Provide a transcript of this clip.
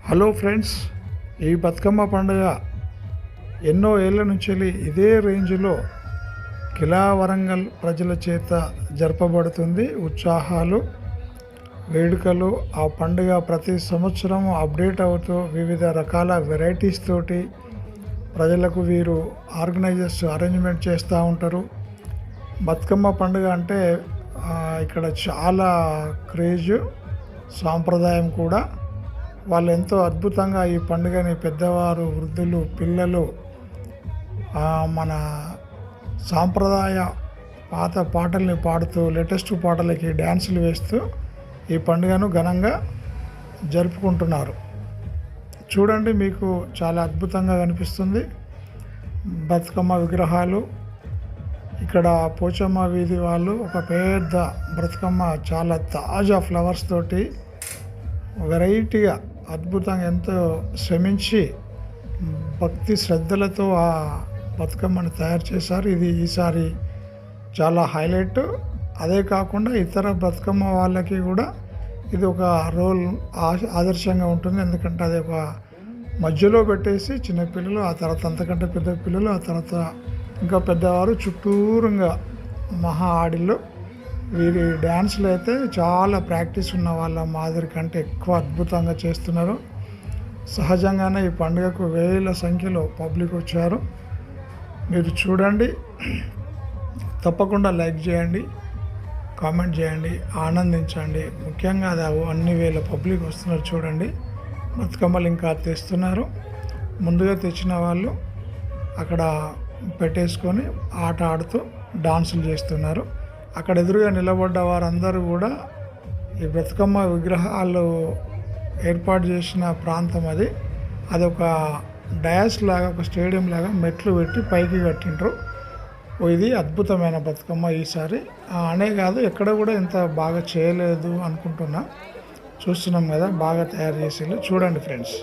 Hello friends, ఈ బతుకమ్మ పండుగ ఎన్నో ఏళ్ళ నుంచి ఇదే రేంజ్లో కిలా వరంగల్ ప్రజల చేత జరపబడుతుంది. ఉత్సాహాలు, వేడుకలు, ఆ పండుగ ప్రతి సంవత్సరం అప్డేట్ అవుతూ వివిధ రకాల వెరైటీస్ తోటి ప్రజలకు వీరు ఆర్గనైజర్స్ అరేంజ్మెంట్ చేస్తూ ఉంటారు. బతుకమ్మ పండుగ అంటే ఇక్కడ చాలా క్రేజ్, సాంప్రదాయం కూడా. వాళ్ళు ఎంతో అద్భుతంగా ఈ పండుగని పెద్దవారు, వృద్ధులు, పిల్లలు మన సాంప్రదాయ పాత పాటల్ని పాడుతూ లేటెస్ట్ పాటలకి డ్యాన్సులు వేస్తూ ఈ పండుగను ఘనంగా జరుపుకుంటున్నారు. చూడండి, మీకు చాలా అద్భుతంగా కనిపిస్తుంది. బతుకమ్మ విగ్రహాలు ఇక్కడ పోచమ్మ వీధి వాళ్ళు ఒక పెద్ద బ్రతుకమ్మ చాలా తాజా ఫ్లవర్స్ తోటి వెరైటీగా అద్భుతంగా ఎంతో శ్రమించి భక్తి శ్రద్ధలతో ఆ బతుకమ్మని తయారు చేశారు. ఇది ఈసారి చాలా హైలైట్. అదే కాకుండా ఇతర బతుకమ్మ వాళ్ళకి కూడా ఇది ఒక రోల్ ఆదర్శంగా ఉంటుంది. ఎందుకంటే అది ఒక మధ్యలో పెట్టేసి చిన్నపిల్లలు, ఆ తర్వాత అంతకంటే పెద్ద పిల్లలు, ఆ తర్వాత ఇంకా పెద్దవారు చుట్టూరుగా మహా ఆడిల్లో వీరి డ్యాన్సులు అయితే చాలా ప్రాక్టీస్ ఉన్న వాళ్ళ మాదిరి కంటే ఎక్కువ అద్భుతంగా చేస్తున్నారు. సహజంగానే ఈ పండుగకు వేల సంఖ్యలో పబ్లిక్ వచ్చారు. మీరు చూడండి, తప్పకుండా లైక్ చేయండి, కామెంట్ చేయండి, ఆనందించండి. ముఖ్యంగా అది అన్ని వేల పబ్లిక్ వస్తున్నారు. చూడండి, బతుకమ్మలు ఇంకా తెస్తున్నారు. ముందుగా తెచ్చిన వాళ్ళు అక్కడ పెట్టేసుకొని ఆట ఆడుతూ డాన్సులు చేస్తున్నారు. అక్కడ ఎదురుగా నిలబడ్డ వారందరూ కూడా ఈ బతుకమ్మ విగ్రహాలు ఏర్పాటు చేసిన ప్రాంతం అది. అదొక డయాస్ లాగా, ఒక స్టేడియం లాగా మెట్లు పెట్టి పైకి కట్టిండ్రు. ఇది అద్భుతమైన బతుకమ్మ ఈసారి అనే కాదు, ఎక్కడ కూడా ఇంత బాగా చేయలేదు అనుకుంటున్నా. చూస్తున్నాం కదా, బాగా తయారు చేసేది. చూడండి ఫ్రెండ్స్.